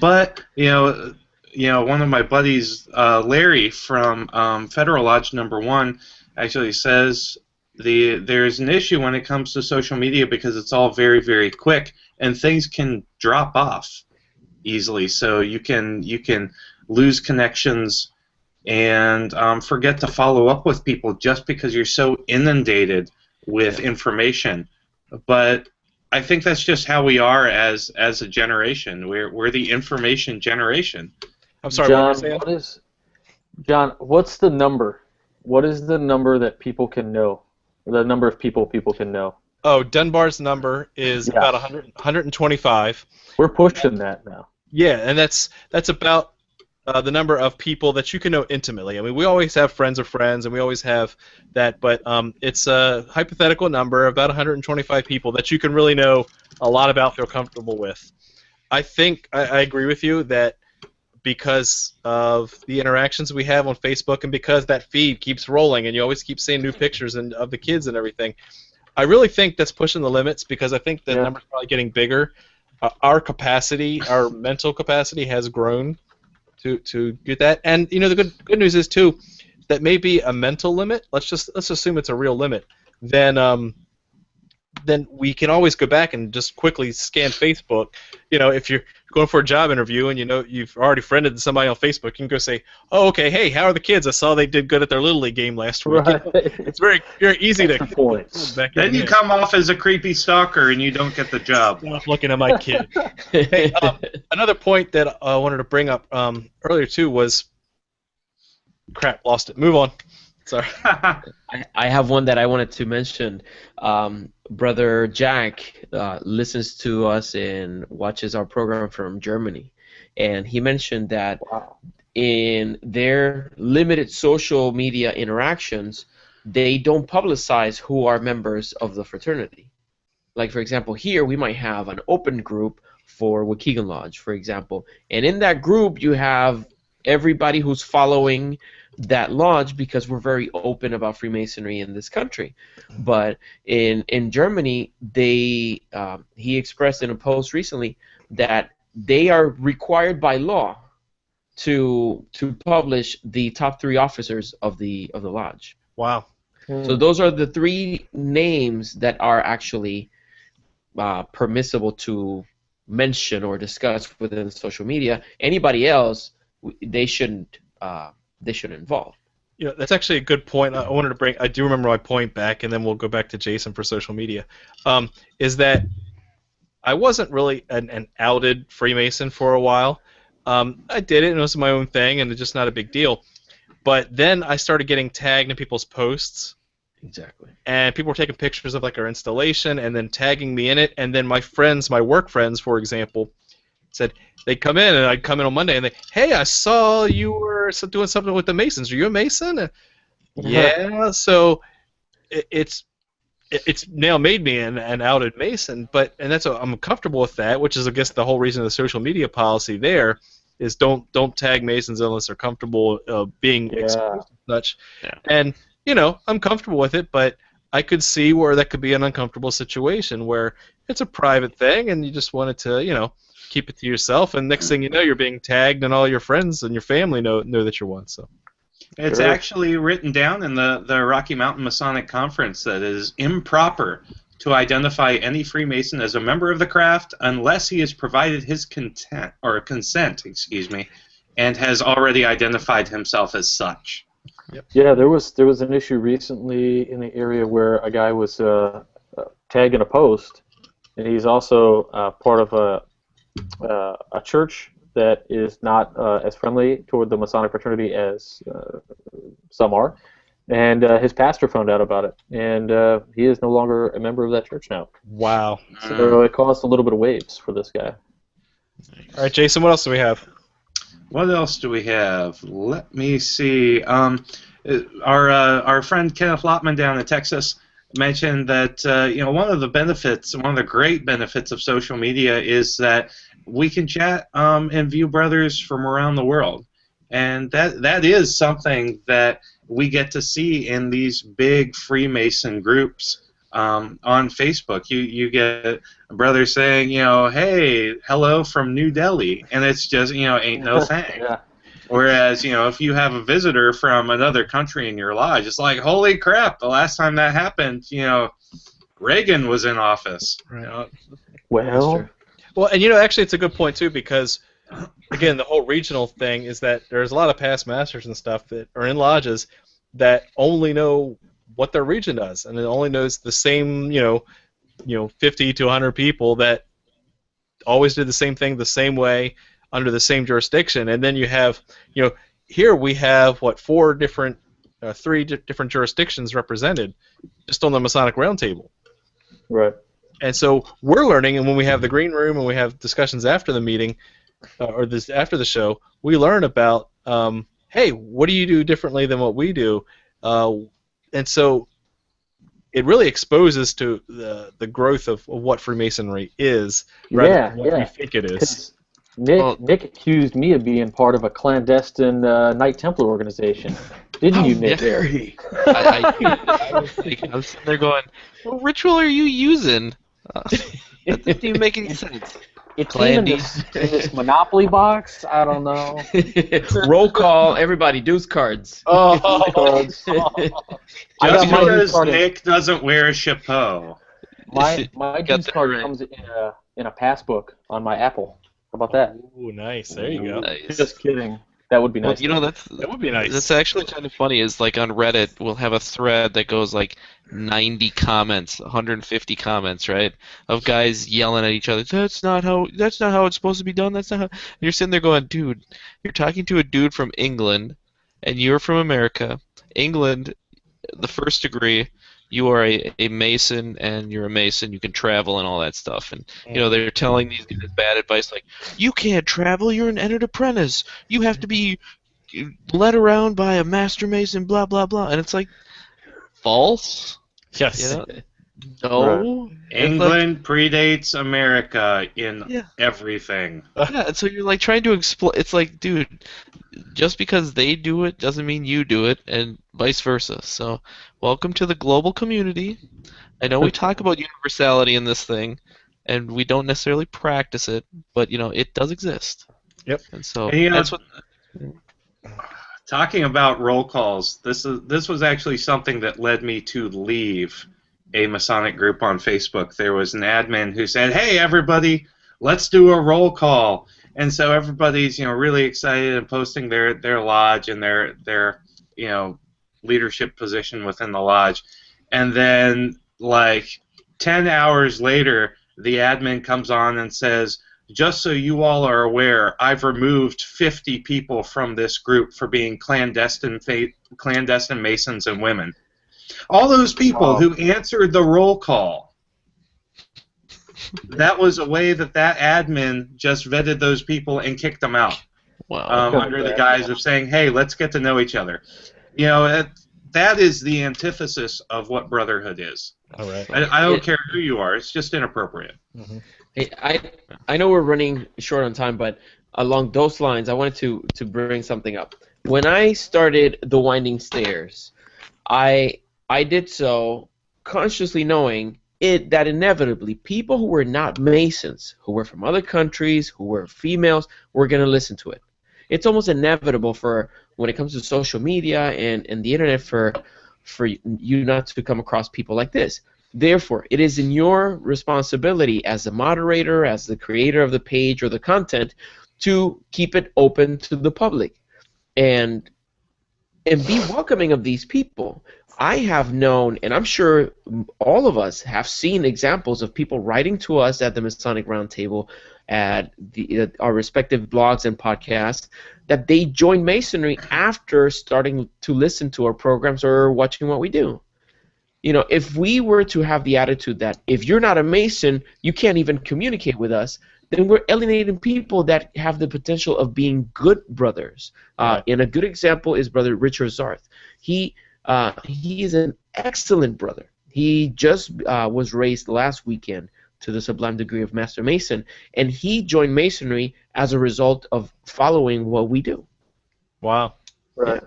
But one of my buddies, Larry from Federal Lodge Number 1, actually says there's an issue when it comes to social media because it's all very, very quick and things can drop off easily. So you can lose connections and forget to follow up with people just because you're so inundated with information. But I think that's just how we are as a generation. We're the information generation. I'm sorry, John, what were you saying? John, what's the number? What is the number that people can know? The number of people can know. Oh, Dunbar's number is about 125. We're pushing that now. Yeah, and that's about the number of people that you can know intimately. I mean, we always have friends of friends, and we always have that, but it's a hypothetical number, about 125 people that you can really know a lot about, feel comfortable with. I think I agree with you that because of the interactions we have on Facebook and because that feed keeps rolling and you always keep seeing new pictures of the kids and everything, I really think that's pushing the limits because I think the number's probably getting bigger. Our capacity, our mental capacity has grown to get that. And the good news is too that maybe a mental limit. Let's assume it's a real limit. Then we can always go back and just quickly scan Facebook. If you're going for a job interview and you've already friended somebody on Facebook, you can go say, "Oh, okay, hey, how are the kids? I saw they did good at their Little League game last week." Right. It's very easy to points. Then you come off as a creepy stalker and you don't get the job. Stop looking at my kid. Hey, another point that I wanted to bring up earlier too was, crap, lost it. Move on. Sorry. I have one that I wanted to mention. Brother Jack listens to us and watches our program from Germany, and he mentioned that in their limited social media interactions, they don't publicize who are members of the fraternity. Like, for example, here we might have an open group for Waukegan Lodge, for example, and in that group you have everybody who's following that lodge because we're very open about Freemasonry in this country. But in Germany, he expressed in a post recently that they are required by law to publish the top 3 officers of the lodge. Wow. So those are the 3 names that are actually permissible to mention or discuss within social media. Anybody else, they shouldn't involve. That's actually a good point. I do remember my point back, and then we'll go back to Jason for social media. Is that I wasn't really an outed Freemason for a while. I did it, and it was my own thing, and it's just not a big deal. But then I started getting tagged in people's posts. Exactly. And people were taking pictures of like our installation and then tagging me in it. And then my friends, my work friends, for example, said they'd come in, and I'd come in on Monday, and hey, I saw you were doing something with the Masons. Are you a Mason? Yeah. So it's now made me an outed Mason, and I'm comfortable with that, which is I guess the whole reason of the social media policy there is don't tag Masons unless they're comfortable being exposed and such. Yeah. And I'm comfortable with it, but I could see where that could be an uncomfortable situation where it's a private thing and you just wanted to keep it to yourself, and next thing you know, you're being tagged, and all your friends and your family know that you're one. So it's actually written down in the Rocky Mountain Masonic Conference that it is improper to identify any Freemason as a member of the craft unless he has provided his consent, and has already identified himself as such. Yep. Yeah, there was an issue recently in the area where a guy was tagged in a post, and he's also part of a church that is not as friendly toward the Masonic fraternity as some are, and his pastor found out about it, and he is no longer a member of that church now. wow. So it caused a little bit of waves for this guy. All right, Jason, what else do we have? What else do we have? Let me see. Our friend Kenneth Lotman down in Texas mentioned that one of the great benefits of social media is that we can chat and view brothers from around the world, and that is something that we get to see in these big Freemason groups on Facebook. You get a brother saying, hey, hello from New Delhi, and it's just, ain't no thing. Yeah. Whereas, if you have a visitor from another country in your lodge, it's like, holy crap, the last time that happened, Reagan was in office. Right. Well, Well, and actually, it's a good point too, because again, the whole regional thing is that there's a lot of past masters and stuff that are in lodges that only know what their region does, and it only knows the same, 50 to 100 people that always did the same thing the same way under the same jurisdiction, and then you have, here we have three different jurisdictions represented just on the Masonic Roundtable. right. And so we're learning, and when we have the green room and we have discussions after the meeting, after the show, we learn about, hey, what do you do differently than what we do? And so it really exposes to the growth of what Freemasonry is, rather than what we think it is. Nick accused me of being part of a clandestine Knight Templar organization. Didn't you, Nick? I was sitting there going, what ritual are you using? That doesn't even make any sense. It came in this Monopoly box. I don't know. Roll call, everybody, deuce cards. Oh, cards. Just because Nick doesn't wear a chapeau. My deuce card comes in a passbook on my Apple. How about that? Ooh, nice. There you go. Nice. Just kidding. That would be nice. Well, that would be nice. That's actually kind of funny. Is like on Reddit, we'll have a thread that goes like 90 comments, 150 comments, right, of guys yelling at each other. That's not how it's supposed to be done. That's not how. And you're sitting there going, dude, you're talking to a dude from England, and you're from America. England, the first degree. You are a Mason, and you're a Mason. You can travel and all that stuff. And they're telling these guys bad advice like, you can't travel. You're an entered apprentice. You have to be led around by a master Mason. Blah blah blah. And it's like false. Yes. No. England predates America in everything. Yeah. And so you're like trying to explain. It's like, dude, just because they do it doesn't mean you do it, and vice versa. So, welcome to the global community. I know we talk about universality in this thing, and we don't necessarily practice it, but it does exist. Yep. And so that's what. Talking about roll calls, this was actually something that led me to leave a Masonic group on Facebook. There was an admin who said, "Hey, everybody, let's do a roll call." And so everybody's really excited and posting their lodge and their leadership position within the lodge. And then like 10 hours later, the admin comes on and says, "Just so you all are aware, I've removed 50 people from this group for being clandestine Masons and women." All those people who answered the roll call. That was a way that admin just vetted those people and kicked them out. Wow. Under the guise of saying, "Hey, let's get to know each other." That is the antithesis of what brotherhood is. All right. I don't care who you are; it's just inappropriate. Mm-hmm. Hey, I know we're running short on time, but along those lines, I wanted to bring something up. When I started the Winding Stairs, I did so consciously knowing that inevitably people who were not Masons, who were from other countries, who were females, were going to listen to it. It's almost inevitable for when it comes to social media and the internet for you not to come across people like this. Therefore, it is in your responsibility as the moderator, as the creator of the page or the content, to keep it open to the public and be welcoming of these people. I have known, and I'm sure all of us have seen examples of people writing to us at the Masonic Roundtable, at our respective blogs and podcasts, that they joined Masonry after starting to listen to our programs or watching what we do. If we were to have the attitude that if you're not a Mason, you can't even communicate with us, then we're alienating people that have the potential of being good brothers. And a good example is Brother Richard Zarth. He is an excellent brother. He just was raised last weekend to the sublime degree of Master Mason, and he joined Masonry as a result of following what we do. Wow. Right.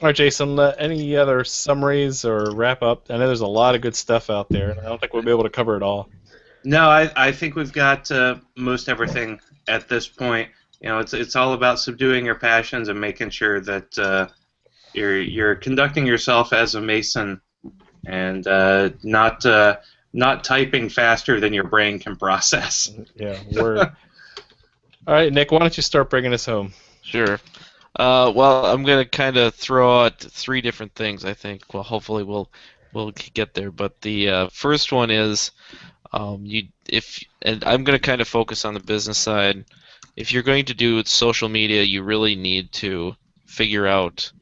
All right, Jason. Any other summaries or wrap up? I know there's a lot of good stuff out there, and I don't think we'll be able to cover it all. No, I think we've got most everything at this point. You know, it's all about subduing your passions and making sure that you're conducting yourself as a Mason and not typing faster than your brain can process. Yeah, word. All right, Nick. Why don't you start bringing us home? Sure. Well, I'm gonna kind of throw out three different things. I think. Well, hopefully we'll get there. But the first one is, and I'm gonna kind of focus on the business side. If you're going to do social media, you really need to figure out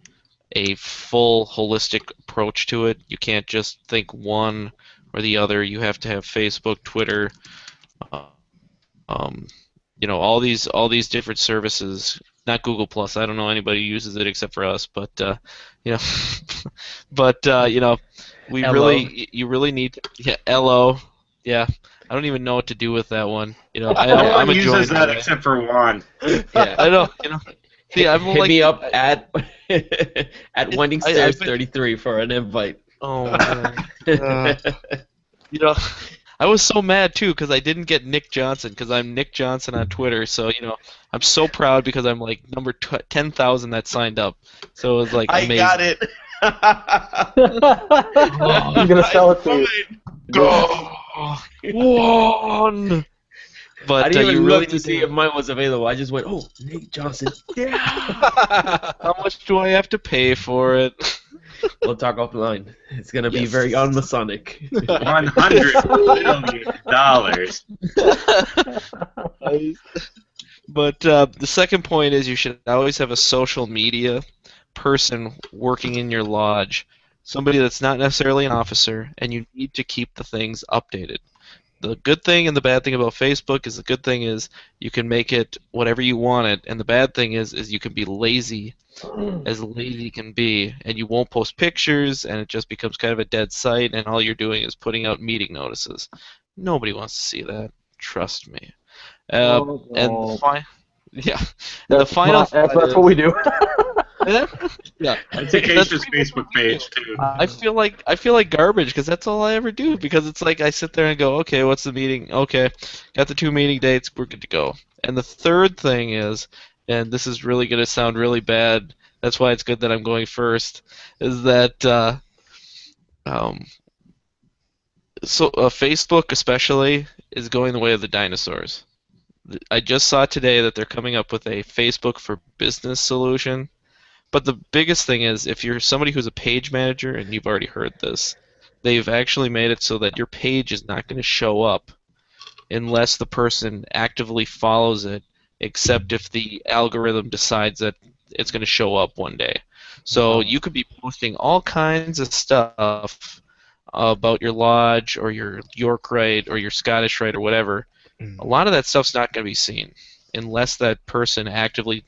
a full holistic approach to it. You can't just think one or the other. You have to have Facebook, Twitter, all these different services. Not Google Plus. I don't know anybody who uses it except for us, but we LO. you really need LO. Yeah, I don't even know what to do with that one. No I'm one a uses joiner. that except for Juan. Yeah. I know. See, I'm Hit like me up at Winding I've Stairs been- 33 for an invite. Oh man. I was so mad too because I didn't get Nick Johnson because I'm Nick Johnson on Twitter. So I'm so proud because I'm like number 10,000 that signed up. So it was like amazing. got it. I'm gonna sell it to you. Go one. But I didn't even you look really to need see if mine was available. I just went, oh, Nate Johnson. Yeah. How much do I have to pay for it? We'll talk offline. It's gonna be Yes. very unmasonic. $100 million. But the second point is you should always have a social media person working in your lodge, somebody that's not necessarily an officer, and you need to keep the things updated. The good thing and the bad thing about Facebook is the good thing is you can make it whatever you want it, and the bad thing is you can be lazy as lazy can be, and you won't post pictures, and it just becomes kind of a dead site, and all you're doing is putting out meeting notices. Nobody wants to see that. Trust me. And yeah, and the final. That's what we do. Yeah, It's Acacia's Facebook page too. I feel like garbage because that's all I ever do. Because it's like I sit there and go, okay, what's the meeting? Okay, got the 2 meeting dates. We're good to go. And the third thing is, and this is really going to sound really bad. That's why it's good that I'm going first. Is that Facebook especially is going the way of the dinosaurs. I just saw today that they're coming up with a Facebook for Business solution. But the biggest thing is, if you're somebody who's a page manager, and you've already heard this, they've actually made it so that your page is not going to show up unless the person actively follows it, except if the algorithm decides that it's going to show up one day. So you could be posting all kinds of stuff about your lodge or your York Rite or your Scottish Rite or whatever. A lot of that stuff's not going to be seen unless that person actively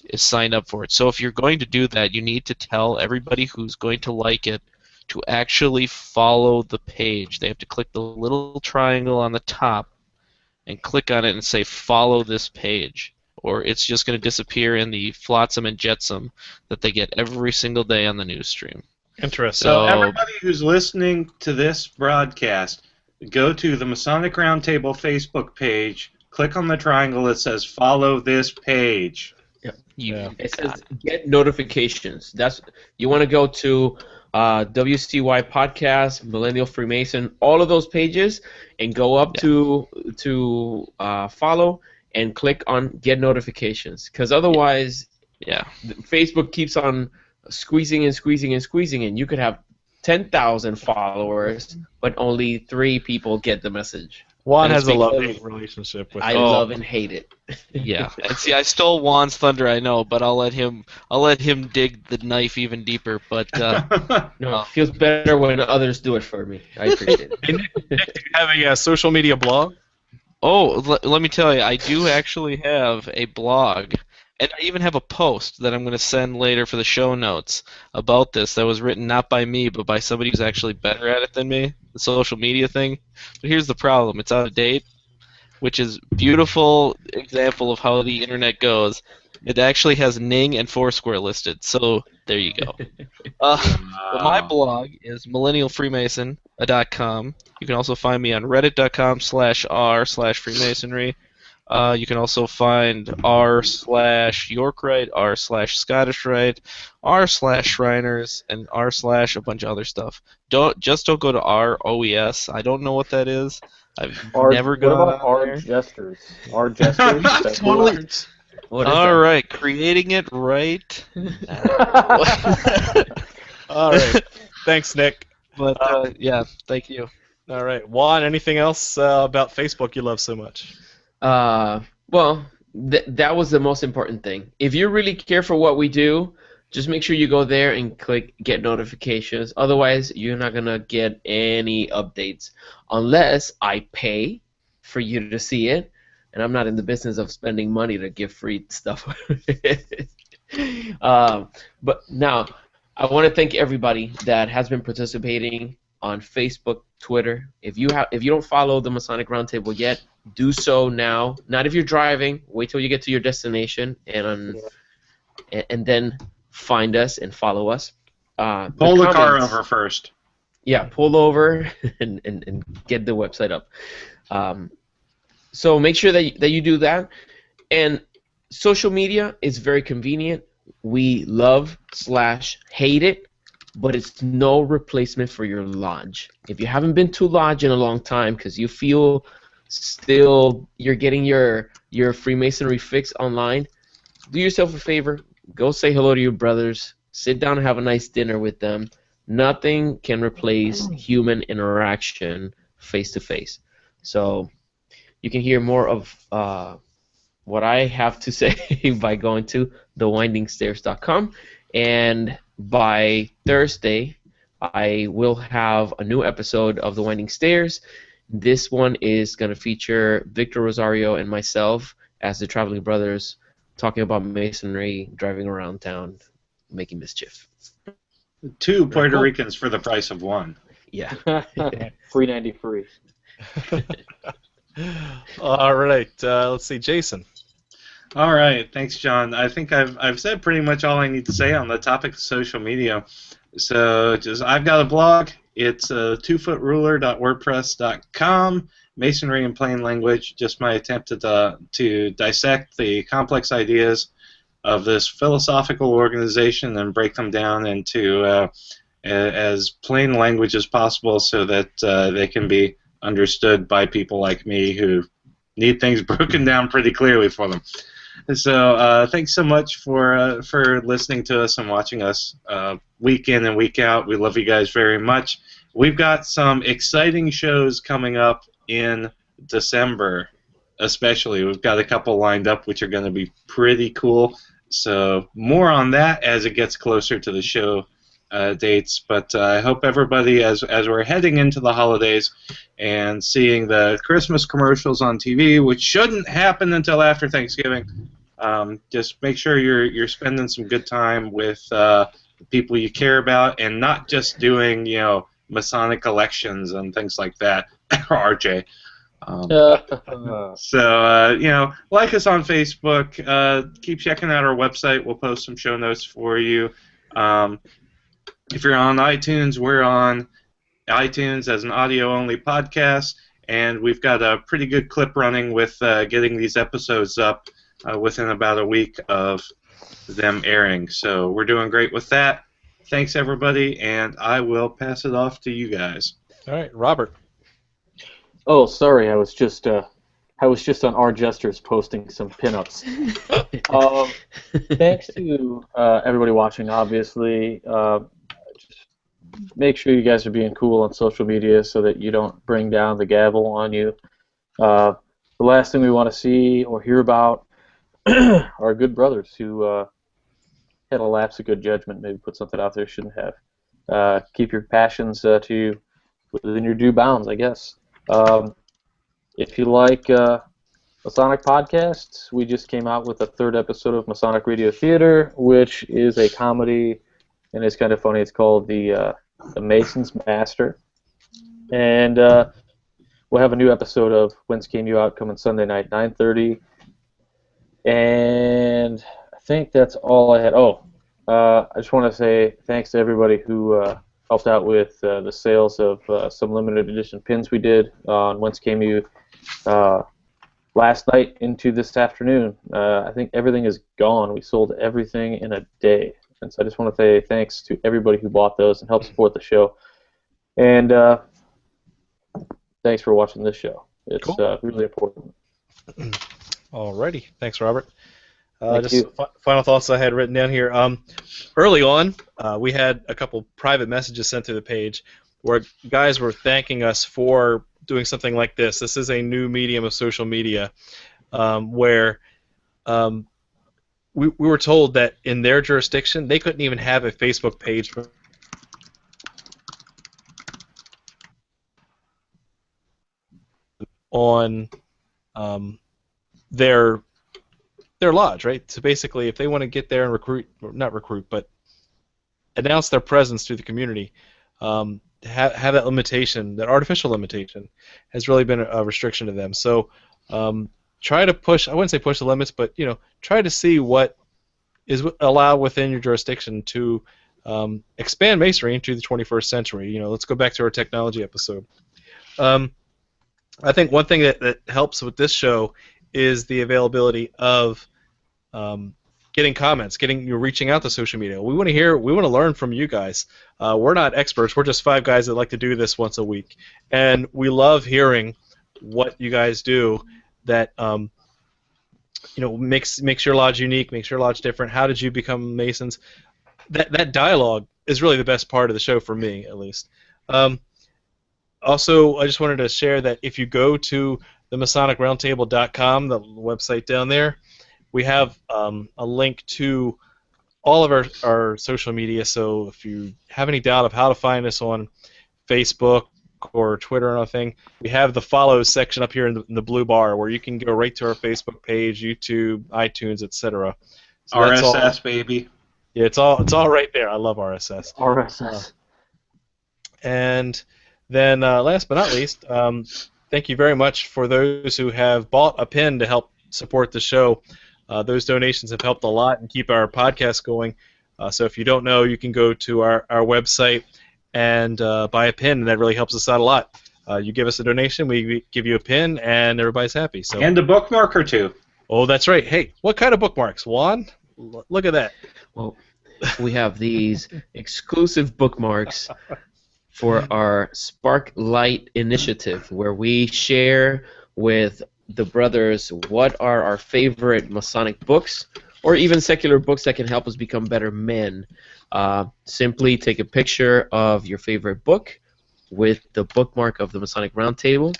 is signed up for it. So if you're going to do that, you need to tell everybody who's going to like it to actually follow the page. They have to click the little triangle on the top and click on it and say follow this page, or it's just going to disappear in the flotsam and jetsam that they get every single day on the news stream. Interesting. So everybody who's listening to this broadcast, go to the Masonic Roundtable Facebook page, click on the triangle that says follow this page. It says get notifications. You want to go to WCY Podcast, Millennial Freemason, all of those pages, and go up to follow and click on get notifications. Because otherwise, Facebook keeps on squeezing and squeezing and squeezing, and you could have 10,000 followers, but only 3 people get the message. Juan And has it's a because love-hate relationship with I love and hate it. Yeah, and see, I stole Juan's thunder, I know, but I'll let him dig the knife even deeper. But No, it feels better when others do it for me. I appreciate it. Hey, Nick, do you have a social media blog? let me tell you, I do actually have a blog, and I even have a post that I'm going to send later for the show notes about this that was written not by me, but by somebody who's actually better at it than me, the social media thing. But here's the problem. It's out of date, which is a beautiful example of how the internet goes. It actually has Ning and Foursquare listed, so there you go. But my blog is millennialfreemason.com. You can also find me on reddit.com/r/freemasonry. You can also find r/Yorkrite, r/ScottishRite, r/Shriners, and r/ a bunch of other stuff. Don't go to ROES. I don't know what that is. I've never gone What about on our there. jesters? Our jesters? Is that cool? Totally. What is All that? right, creating it right. All right. Thanks, Nick. But yeah, thank you. All right. Juan, anything else about Facebook you love so much? Well, that was the most important thing. If you really care for what we do, just make sure you go there and click get notifications. Otherwise, you're not going to get any updates unless I pay for you to see it. And I'm not in the business of spending money to give free stuff. But now, I want to thank everybody that has been participating on Facebook, Twitter. If you don't follow the Masonic Roundtable yet, do so now. Not if you're driving. Wait till you get to your destination and then find us and follow us. Pull the car over first. Yeah, pull over and get the website up. So make sure that you do that. And social media is very convenient. We love/hate it, but it's no replacement for your lodge. If you haven't been to lodge in a long time because you feel still you're getting your Freemasonry fix online, do yourself a favor. Go say hello to your brothers. Sit down and have a nice dinner with them. Nothing can replace human interaction face to face. So you can hear more of what I have to say by going to thewindingstairs.com. And by Thursday, I will have a new episode of The Winding Stairs. This one is going to feature Victor Rosario and myself as the Traveling Brothers talking about Masonry, driving around town, making mischief. 2 Puerto Ricans for the price of 1. Yeah. Free 90 free. All right. Let's see, Jason. All right, thanks, John. I think I've said pretty much all I need to say on the topic of social media. So I've got a blog. It's 2footruler.wordpress.com. Masonry in plain language. Just my attempt to dissect the complex ideas of this philosophical organization and break them down into as plain language as possible, so that they can be understood by people like me who need things broken down pretty clearly for them. So thanks so much for listening to us and watching us week in and week out. We love you guys very much. We've got some exciting shows coming up in December, especially. We've got a couple lined up which are going to be pretty cool. So more on that as it gets closer to the show dates. But I hope everybody, as we're heading into the holidays and seeing the Christmas commercials on TV, which shouldn't happen until after Thanksgiving, just make sure you're spending some good time with the people you care about, and not just doing Masonic elections and things like that. RJ. So like us on Facebook. Keep checking out our website. We'll post some show notes for you. If you're on iTunes, we're on iTunes as an audio-only podcast, and we've got a pretty good clip running with getting these episodes up within about a week of them airing. So we're doing great with that. Thanks, everybody, and I will pass it off to you guys. All right, Robert. Oh, sorry, I was just on our Jesters posting some pinups. Thanks to everybody watching, obviously. Just make sure you guys are being cool on social media so that you don't bring down the gavel on you. The last thing we want to see or hear about are good brothers who had a lapse of good judgment, maybe put something out there shouldn't have. Keep your passions to within your due bounds, I guess. If you like Masonic podcasts, we just came out with a 3rd episode of Masonic Radio Theater, which is a comedy, and it's kind of funny. It's called The Mason's Master. And we'll have a new episode of Whence Came You Out coming Sunday night, 9:30. And I think that's all I had. Oh, I just want to say thanks to everybody who helped out with the sales of some limited edition pins we did on Whence Came You last night into this afternoon. I think everything is gone. We sold everything in a day. And so I just want to say thanks to everybody who bought those and helped support the show. And thanks for watching this show. It's Cool. really important. Alrighty. Thanks, Robert. Thank Just you. final thoughts I had written down here. Early on, we had a couple private messages sent to the page where guys were thanking us for doing something like this. This is a new medium of social media where we were told that in their jurisdiction they couldn't even have a Facebook page on their lodge, right? So basically, if they want to get there and not recruit, but announce their presence to the community, have that limitation, that artificial limitation, has really been a restriction to them. So try to push, I wouldn't say push the limits, but try to see what is allowed within your jurisdiction to expand masonry into the 21st century. Let's go back to our technology episode. I think one thing that helps with this show is the availability of getting comments, reaching out to social media. We want to learn from you guys. We're not experts. We're just 5 guys that like to do this once a week, and we love hearing what you guys do that makes your lodge unique, makes your lodge different. How did you become Masons? That dialogue is really the best part of the show for me, at least. Also, I just wanted to share that if you go to the MasonicRoundtable.com, the website down there, we have a link to all of our social media. So if you have any doubt of how to find us on Facebook or Twitter or anything, we have the follows section up here in the blue bar where you can go right to our Facebook page, YouTube, iTunes, etc. So RSS, baby. Yeah, it's all right there. I love RSS. RSS. And then last but not least, thank you very much for those who have bought a pin to help support the show. Those donations have helped a lot and keep our podcast going. So if you don't know, you can go to our website and buy a pin, and that really helps us out a lot. You give us a donation, we give you a pin, and everybody's happy. So. And a bookmark or two. Oh, that's right. Hey, what kind of bookmarks, Juan? Look at that. Well, we have these exclusive bookmarks for our Sparklight initiative, where we share with the brothers what are our favorite Masonic books, or even secular books that can help us become better men. Simply take a picture of your favorite book with the bookmark of the Masonic Roundtable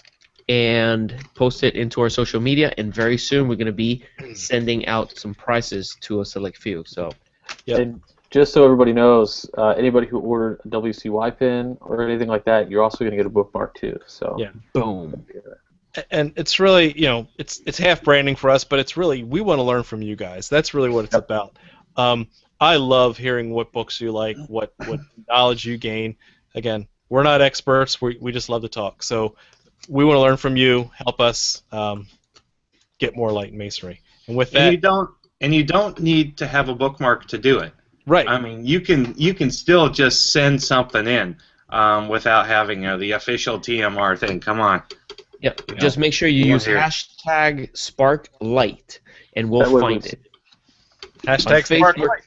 and post it into our social media, and very soon we're going to be sending out some prizes to a select few. So, yep. And just so everybody knows, anybody who ordered a WCY pin or anything like that, you're also going to get a bookmark too. So, yeah. Boom. And it's really, it's half branding for us, but it's really, we want to learn from you guys. That's really what it's about. I love hearing what books you like, what knowledge you gain. Again, we're not experts. We just love to talk. So we want to learn from you. Help us get more light in masonry. And with that, and you don't need to have a bookmark to do it. Right. I mean, you can still just send something in without having the official TMR thing. Come on. Yep. Just make sure you use hashtag Sparklight, and we'll find it. Hashtag Sparklight.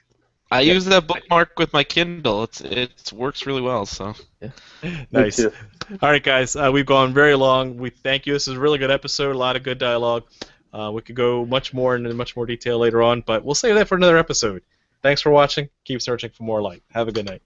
I use that bookmark with my Kindle. It works really well. So. Yeah. Nice. All right, guys. We've gone very long. We thank you. This is a really good episode. A lot of good dialogue. We could go much more into much more detail later on, but we'll save that for another episode. Thanks for watching. Keep searching for more light. Have a good night.